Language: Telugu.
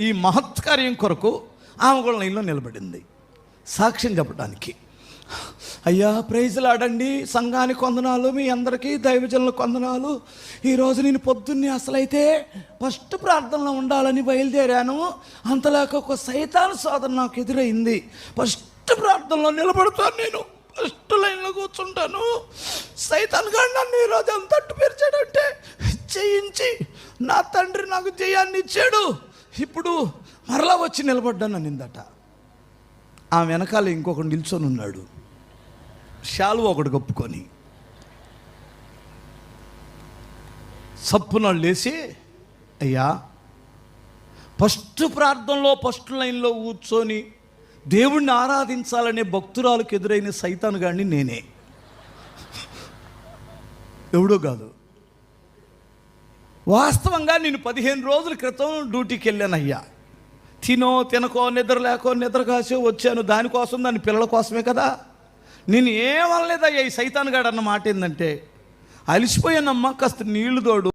ఈ మహత్కార్యం కొరకు ఆమె కూడా లైన్లో నిలబడింది సాక్ష్యం చెప్పడానికి. అయ్యా ప్రైజ్లాడండి, సంఘానికి వందనాలు, మీ అందరికీ దైవజనులకు వందనాలు. ఈరోజు నేను పొద్దున్నే అసలైతే ఫస్ట్ ప్రార్థనలో ఉండాలని బయలుదేరాను. అంతలాగా ఒక సైతాను సోదరు నాకు ఎదురైంది. ఫస్ట్ ప్రార్థనలో నిలబడతాను, నేను ఫస్ట్ లైన్లో కూర్చుంటాను. సైతాన్ గారు నన్ను ఈరోజు ఎంత తట్టు పెరిచాడంటే జయించి నా తండ్రి నాకు జయాన్ని ఇచ్చాడు. ఇప్పుడు మరలా వచ్చి నిలబడ్డాను అనిందట. ఆ వెనకాల ఇంకొకడు నిల్చొని ఉన్నాడు, శాలువ ఒకటి కప్పుకొని. సప్పున లేచి, అయ్యా ఫస్ట్ ప్రార్థనలో ఫస్ట్ లైన్లో కూర్చొని దేవుణ్ణి ఆరాధించాలనే భక్తురాలకు ఎదురైన సైతాను గాడిని నేనే, ఎవడో కాదు. వాస్తవంగా నేను 15 రోజుల క్రితం డ్యూటీకి వెళ్ళాను. అయ్యా తినో తినకో నిద్ర లేకో నిద్ర కాసో వచ్చాను. దానికోసం దాని పిల్లల కోసమే కదా. నేను ఏమనలేదయ్యా. ఈ సైతాన్ గాడు అన్న మాట ఏంటంటే, అలిసిపోయానమ్మా, కాస్త నీళ్లు తోడు.